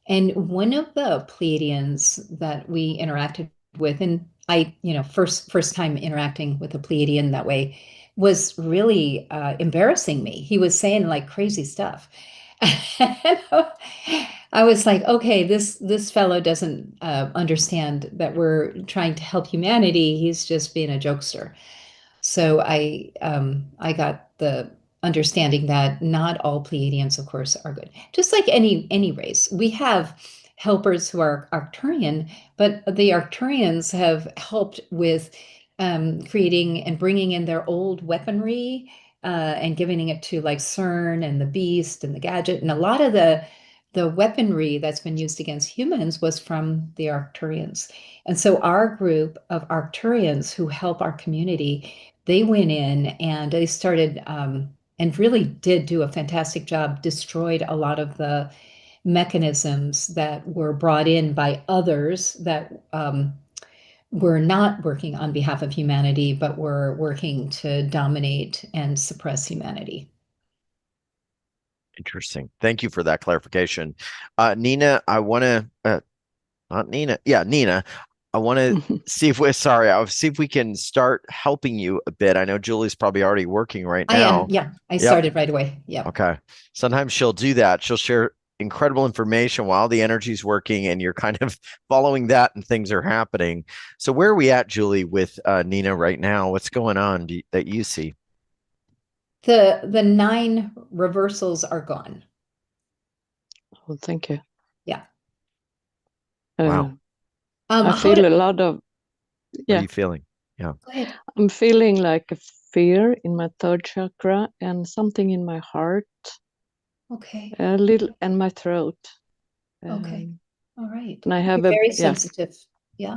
And one of the Pleiadians that we interacted with, and I, first time interacting with a Pleiadian that way was really embarrassing me. He was saying like crazy stuff. I was like, okay, this fellow doesn't understand that we're trying to help humanity. He's just being a jokester. So I got the understanding that not all Pleiadians, of course, are good. Just like any race, we have helpers who are Arcturian, but the Arcturians have helped with creating and bringing in their old weaponry and giving it to like CERN and the Beast and the Gadget, and a lot of the weaponry that's been used against humans was from the Arcturians. And so our group of Arcturians who help our community, they went in and they started and really did do a fantastic job, destroyed a lot of the mechanisms that were brought in by others that were not working on behalf of humanity, but were working to dominate and suppress humanity. Interesting. Thank you for that clarification. Nina, I want to, not Nina. Yeah, Nina, I want to see if I'll see if we can start helping you a bit. I know Julie's probably already working right I am. now. Yeah. I Yep. started right away. Yeah. Okay. Sometimes she'll do that. She'll share incredible information while the energy's working and you're kind of following that and things are happening. So where are we at, Julie, with Nina right now? What's going on that you see? The 9 reversals are gone. Oh, thank you. Yeah. Wow. I feel a lot of, What are you feeling? Yeah. Go ahead. I'm feeling like a fear in my 3rd chakra and something in my heart. Okay. A little, and my throat. Okay. All right. And I have You're very sensitive. Yeah.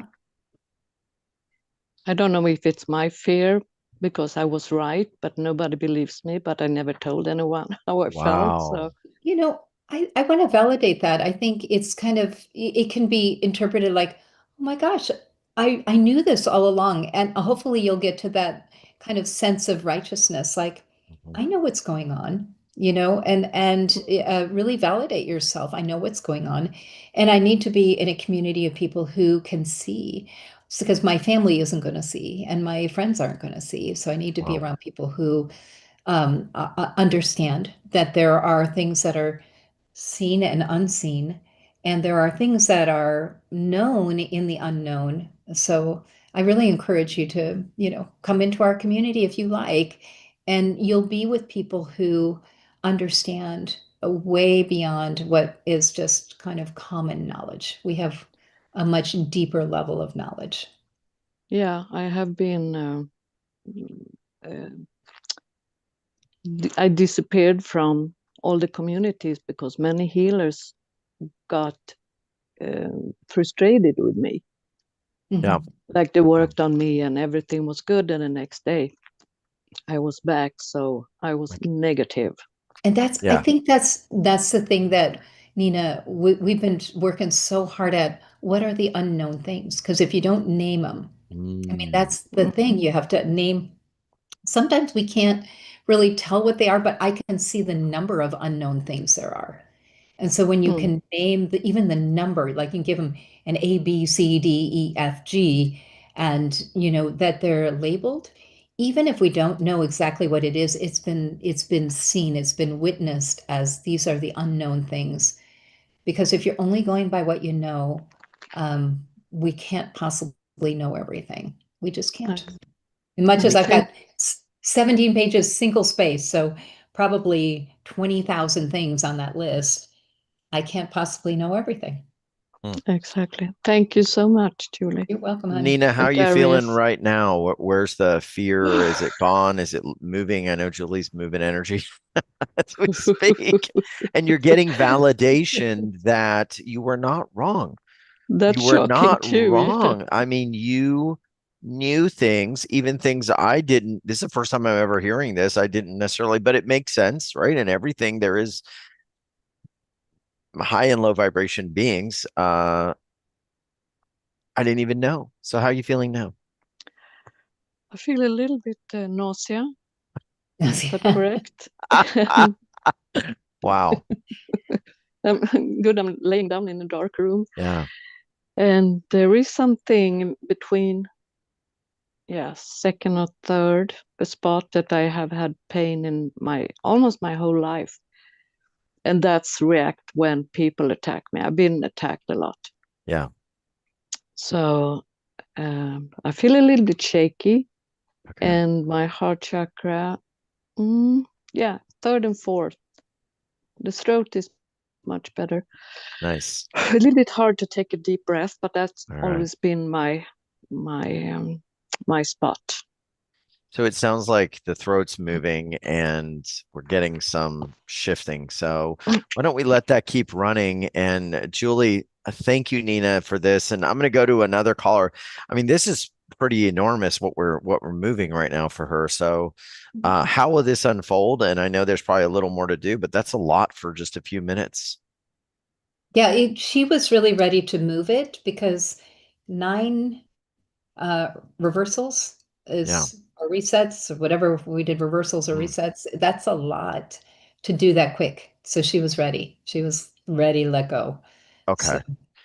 I don't know if it's my fear because I was right, but nobody believes me, but I never told anyone how I felt. So, I want to validate that. I think it's kind of, it can be interpreted like, oh my gosh, I knew this all along. And hopefully you'll get to that kind of sense of righteousness. Like, I know what's going on, and really validate yourself. I know what's going on. And I need to be in a community of people who can see. Because my family isn't going to see and my friends aren't going to see. So I need to be around people who understand that there are things that are seen and unseen, and there are things that are known in the unknown. So I really encourage you to, come into our community if you like, and you'll be with people who understand way beyond what is just kind of common knowledge. We have a much deeper level of knowledge. yeah, I have been, I disappeared from all the communities because many healers got frustrated with me. Yeah. Like they worked on me and everything was good, and the next day I was back, so I was negative. And I think that's the thing that, Nina, we've been working so hard at. What are the unknown things? Because if you don't name them, I mean, that's the thing. You have to name. Sometimes we can't really tell what they are, but I can see the number of unknown things there are. And so when you can name even the number, like you can give them an A, B, C, D, E, F, G, and that they're labeled, even if we don't know exactly what it is, it's been seen, it's been witnessed as these are the unknown things. Because if you're only going by what you know, we can't possibly know everything. We just can't. As much as I've got 17 pages, single space, so probably 20,000 things on that list, I can't possibly know everything. Exactly. Thank you so much, Julie. You're welcome, honey. Nina, how are you Darius. feeling right now? Where's the fear? Is it gone? Is it moving? I know Julie's moving energy as we speak. And you're getting validation that you were not wrong. That's you were shocking not too. wrong. I mean, you knew things, even things I didn't. This is the first time I'm ever hearing this. I didn't necessarily, but it makes sense, right? And everything there is high and low vibration beings. I didn't even know. So how are you feeling now? I feel a little bit nausea. Is that correct? Wow. Good. I'm laying down in a dark room. Yeah. And there is something between, second or third, a spot that I have had pain in almost my whole life. And that's react when people attack me. I've been attacked a lot. Yeah. So I feel a little bit shaky. Okay. And my heart chakra, third and fourth. The throat is much better. Nice. A little bit hard to take a deep breath, but that's All right. always been my spot. So it sounds like the throat's moving and we're getting some shifting. So why don't we let that keep running? And Julie, thank you, Nina, for this. And I'm going to go to another caller. I mean, this is pretty enormous what we're moving right now for her. So how will this unfold? And I know there's probably a little more to do, but that's a lot for just a few minutes. Yeah, she was really ready to move it because 9 reversals Yeah. or resets, or whatever we did, reversals or resets. That's a lot to do that quick. So she was ready. She was ready to let go. Okay. So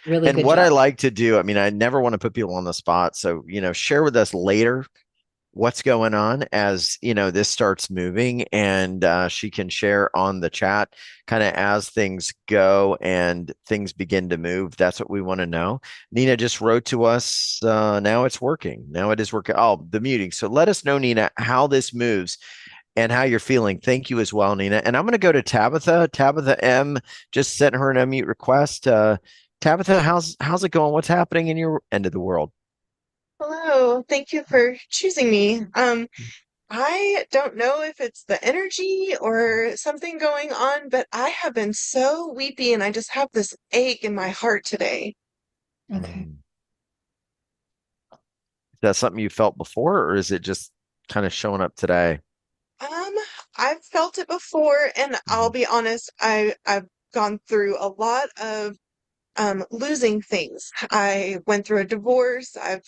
really And good what I job. like to do, I mean, I never want to put people on the spot. So, share with us later what's going on as this starts moving, and she can share on the chat kind of as things go and things begin to move. That's what we want to know. Nina just wrote to us, now it's working. Now it is working. Oh, the muting. So let us know, Nina, how this moves and how you're feeling. Thank you as well, Nina. And I'm going to go to Tabitha M. Just sent her an unmute request. Tabitha, how's it going? What's happening in your end of the world? Hello, thank you for choosing me. I don't know if it's the energy or something going on, but I have been so weepy and I just have this ache in my heart today. Okay. Is that something you felt before, or is it just kind of showing up today? Um, I've felt it before, and I'll be honest, I've gone through a lot of losing things. I went through a divorce. I've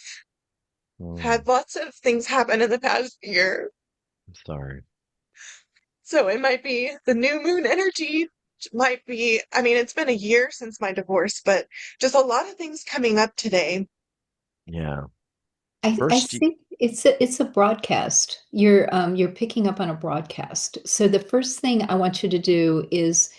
Mm, had lots of things happen in the past year. I'm sorry. So it might be the new moon energy, might be, I mean, it's been a year since my divorce, but just a lot of things coming up today. Yeah. I First, think it's a broadcast. You're picking up on a broadcast. So the first thing I want you to do is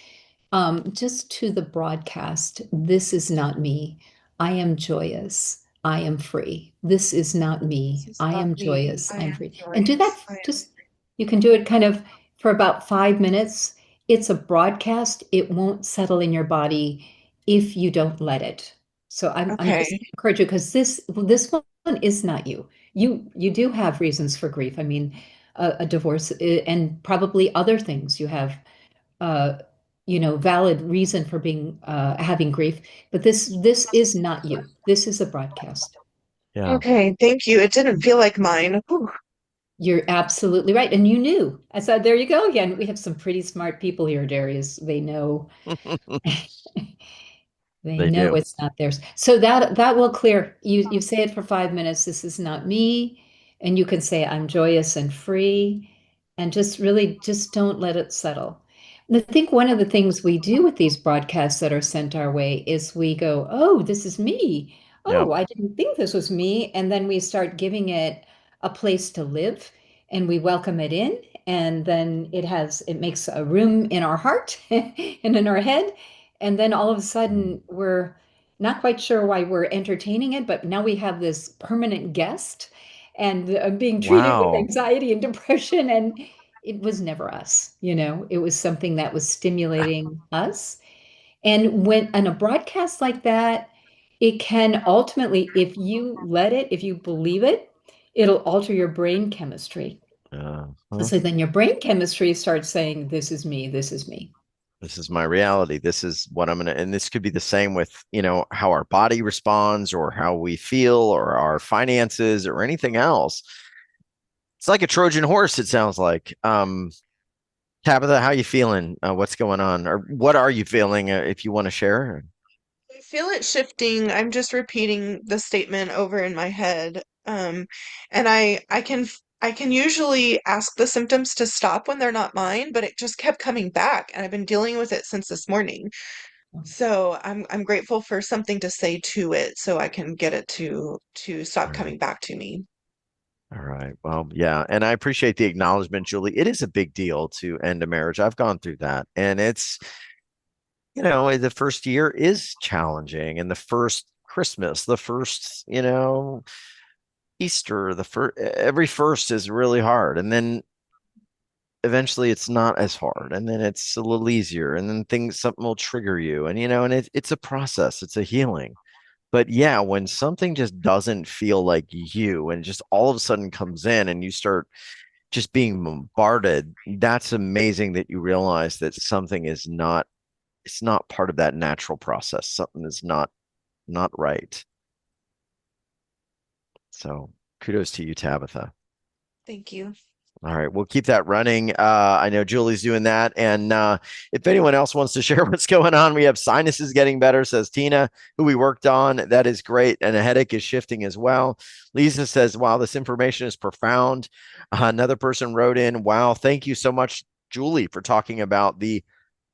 just to the broadcast, this is not me. I am joyous. I am free. This is not This me. is I not am me. joyous. I I'm am free. And do that joyous. I am just, you can do it kind of for about 5 minutes. It's a broadcast. It won't settle in your body if you don't let it. So I'm just okay. encourage you because this one is not you. You do have reasons for grief. I mean, a divorce and probably other things you have uh, valid reason for being having grief, but this is not you. This is a broadcast. yeah. Okay, thank you. It didn't feel like mine. Whew. You're absolutely right, and you knew. I said, there you go again. We have some pretty smart people here, Darius. They know. They They know do. it's not theirs. So that will clear. You say it for 5 minutes. This is not me, and you can say I'm joyous and free, and just really just don't let it settle. And I think one of the things we do with these broadcasts that are sent our way is we go, "Oh, this is me. Yep. Oh, I didn't think this was me," and then we start giving it a place to live, and we welcome it in, and then it makes a room in our heart and in our head. And then all of a Mm. sudden, we're not quite sure why we're entertaining it, but now we have this permanent guest and being treated with Wow. anxiety and depression. And it was never us, it was something that was stimulating us. And when on a broadcast like that, it can ultimately, if you let it, if you believe it, it'll alter your brain chemistry. Huh? So then your brain chemistry starts saying, this is me, this is me. This is my reality. This is what I'm gonna, and this could be the same with, how our body responds or how we feel or our finances or anything else. It's like a Trojan horse, it sounds like. Tabitha, how you feeling? What's going on? Or what are you feeling, if you want to share? I feel it shifting. I'm just repeating the statement over in my head. And I can usually ask the symptoms to stop when they're not mine, but it just kept coming back, and I've been dealing with it since this morning. So I'm grateful for something to say to it so I can get it to stop All right. coming back to me. All right. Well, yeah. And I appreciate the acknowledgement, Julie. It is a big deal to end a marriage. I've gone through that. And it's, the first year is challenging. And the first Christmas, the first, Easter, every first is really hard. And then eventually it's not as hard. And then it's a little easier. And then something will trigger you. And, and it's a process, it's a healing. But yeah, when something just doesn't feel like you and just all of a sudden comes in and you start just being bombarded, that's amazing that you realize that something is not, it's not part of that natural process. Something is not right. So kudos to you, Tabitha. Thank you. All right, we'll keep that running. I know Julie's doing that. And if anyone else wants to share what's going on, we have sinuses getting better, says Tina, who we worked on. That is great. And a headache is shifting as well. Lisa says, wow, this information is profound. Another person wrote in, wow, thank you so much, Julie, for talking about the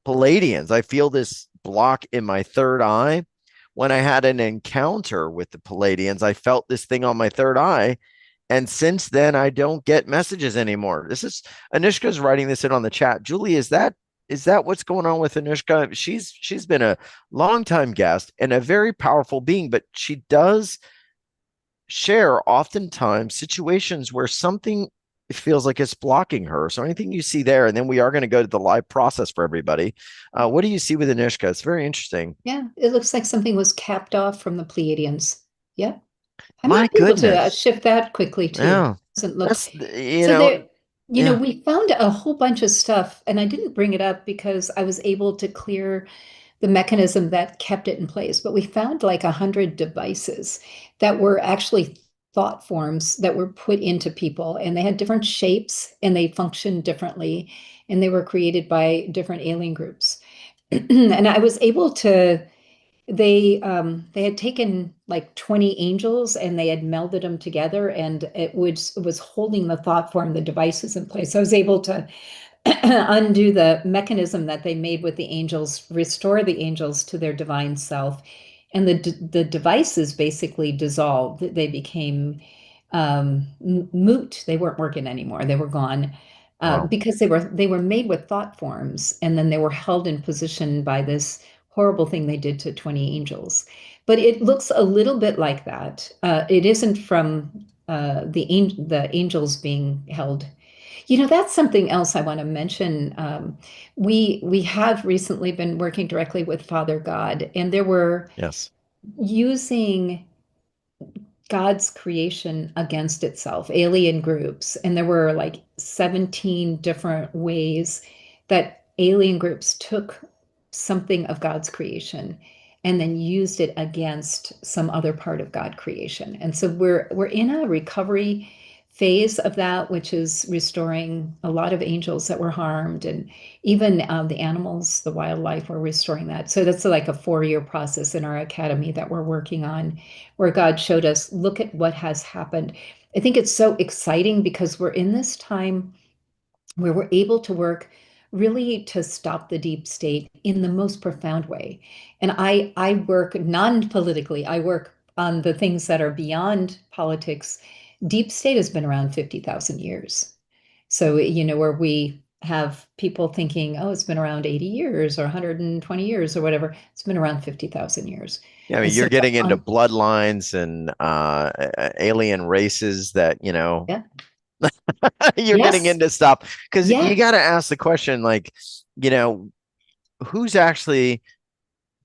Palladians. I feel this block in my third eye. When I had an encounter with the Palladians, I felt this thing on my third eye. And since then, I don't get messages anymore. This is Anushka's writing this in on the chat. Julie, is that what's going on with Anushka? She's been a longtime guest and a very powerful being, but she does share oftentimes situations where something feels like it's blocking her. So anything you see there, and then we are going to go to the live process for everybody. What do you see with Anushka? It's very interesting. Yeah, it looks like something was capped off from the Pleiadians. Yeah. I My might be able to goodness. shift that quickly too. Yeah. Doesn't look That's, so there, yeah. we found a whole bunch of stuff, and I didn't bring it up because I was able to clear the mechanism that kept it in place. But we found like 100 devices that were actually thought forms that were put into people, and they had different shapes and they functioned differently, and they were created by different alien groups. And I was able to they had taken like 20 angels and they had melded them together, and it was holding the thought form, the devices in place. So I was able to undo the mechanism that they made with the angels, restore the angels to their divine self, and the devices basically dissolved. They became moot. They weren't working anymore. They were gone. Wow. Because they were made with thought forms, and then they were held in position by this horrible thing they did to 20 angels. But it looks a little bit like that. It isn't from the angels being held. That's something else I want to mention. We have recently been working directly with Father God, and there were Yes. using God's creation against itself, alien groups. And there were like 17 different ways that alien groups took something of God's creation and then used it against some other part of God creation. And so we're in a recovery phase of that, which is restoring a lot of angels that were harmed, and even the animals, the wildlife, we're restoring that. So that's like a 4-year process in our academy that we're working on, where God showed us, look at what has happened. I think it's so exciting because we're in this time where we're able to work really to stop the deep state in the most profound way. And I work non-politically. I work on the things that are beyond politics. Deep state has been around 50,000 years. So, where we have people thinking, oh, it's been around 80 years or 120 years or whatever. It's been around 50,000 years. Yeah, I mean, And so you're getting into bloodlines and alien races that, yeah. you're getting Yes. into stuff because you Yeah. got to ask the question, like, who's actually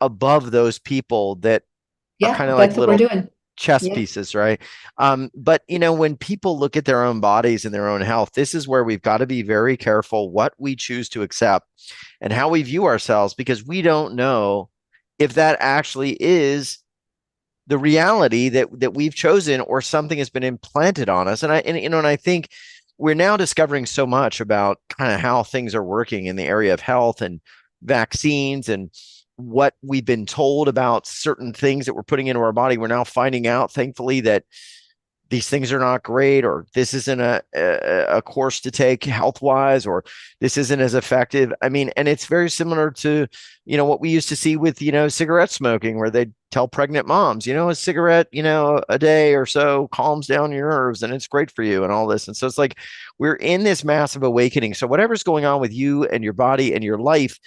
above those people that are Yeah. kind of like That's what we're little doing. chess Yeah. pieces, right? But when people look at their own bodies and their own health, this is where we've got to be very careful what we choose to accept and how we view ourselves, because we don't know if that actually is the reality that we've chosen, or something has been implanted on us. And I think we're now discovering so much about kind of how things are working in the area of health and vaccines and what we've been told about certain things that we're putting into our body. We're now finding out, thankfully, that these things are not great, or this isn't a course to take health wise, or this isn't as effective. I mean, and it's very similar to, what we used to see with, cigarette smoking, where they tell pregnant moms, a cigarette, a day or so calms down your nerves and it's great for you and all this. And so it's like, we're in this massive awakening. So whatever's going on with you and your body and your life,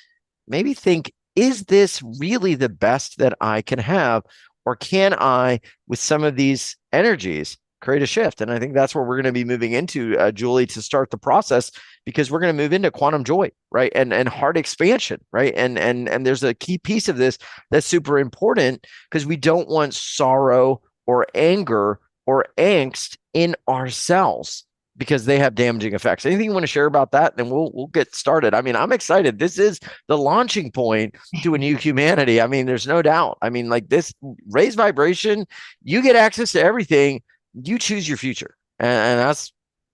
maybe think, is this really the best that I can have? Or can I, with some of these energies, create a shift? And I think that's where we're going to be moving into, Julie, to start the process, because we're going to move into quantum joy, right? And heart expansion, right? And there's a key piece of this that's super important, because we don't want sorrow or anger or angst in ourselves, because they have damaging effects. Anything you want to share about that? Then we'll get started. I mean, I'm excited. This is the launching point to a new humanity. I mean, there's no doubt. I mean, like, this raised vibration, you get access to everything. You choose your future, and that's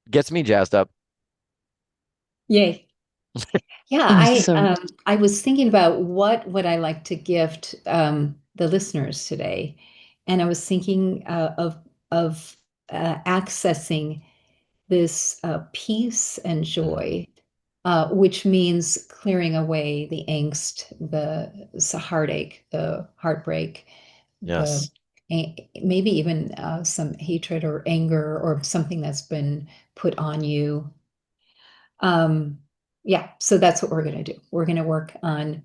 gets me jazzed up. Yay. Yeah, Awesome. I was thinking about what would I like to gift the listeners today, and I was thinking of accessing this peace and joy, which means clearing away the angst, the heartache, the heartbreak, the maybe even some hatred or anger or something that's been put on you. Yeah, so that's what we're going to do. We're going to work on,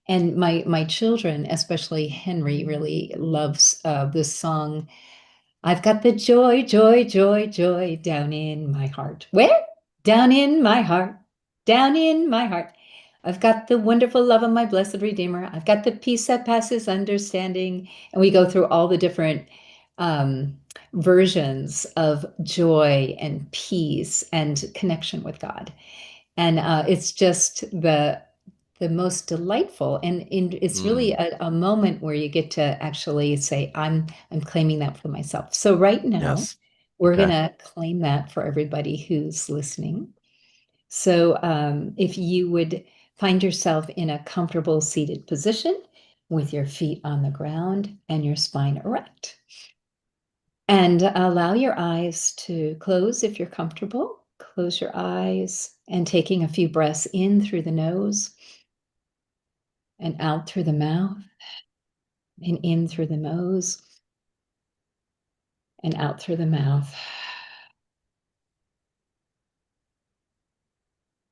and my children, especially Henry, really loves this song. I've got the joy, joy, joy, joy down in my heart. Where? Down in my heart, down in my heart. I've got the wonderful love of my blessed Redeemer. I've got the peace that passes understanding. And we go through all the different versions of joy and peace and connection with God. And it's just the most delightful, and it's really a moment where you get to actually say, I'm claiming that for myself. So right now, we're going to claim that for everybody who's listening. So if you would find yourself in a comfortable seated position with your feet on the ground and your spine erect, and allow your eyes to close if you're comfortable. Close your eyes, and taking a few breaths in through the nose and out through the mouth, and in through the nose and out through the mouth.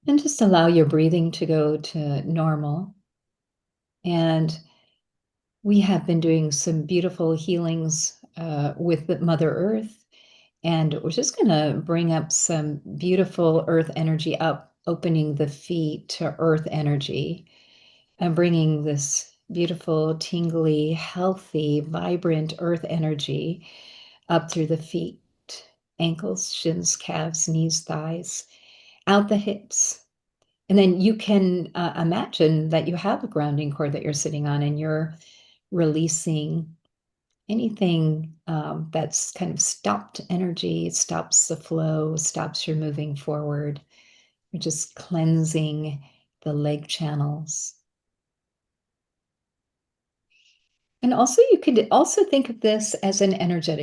And just allow your breathing to go to normal. And we have been doing some beautiful healings with the Mother Earth. And we're just going to bring up some beautiful earth energy up, opening the feet to earth energy and bringing this beautiful, tingly, healthy, vibrant earth energy up through the feet, ankles, shins, calves, knees, thighs, out the hips. And then you can imagine that you have a grounding cord that you're sitting on, and you're releasing anything that's kind of stopped energy, stops the flow, stops your moving forward. You're just cleansing the leg channels. And also, you could also think of this as an energetic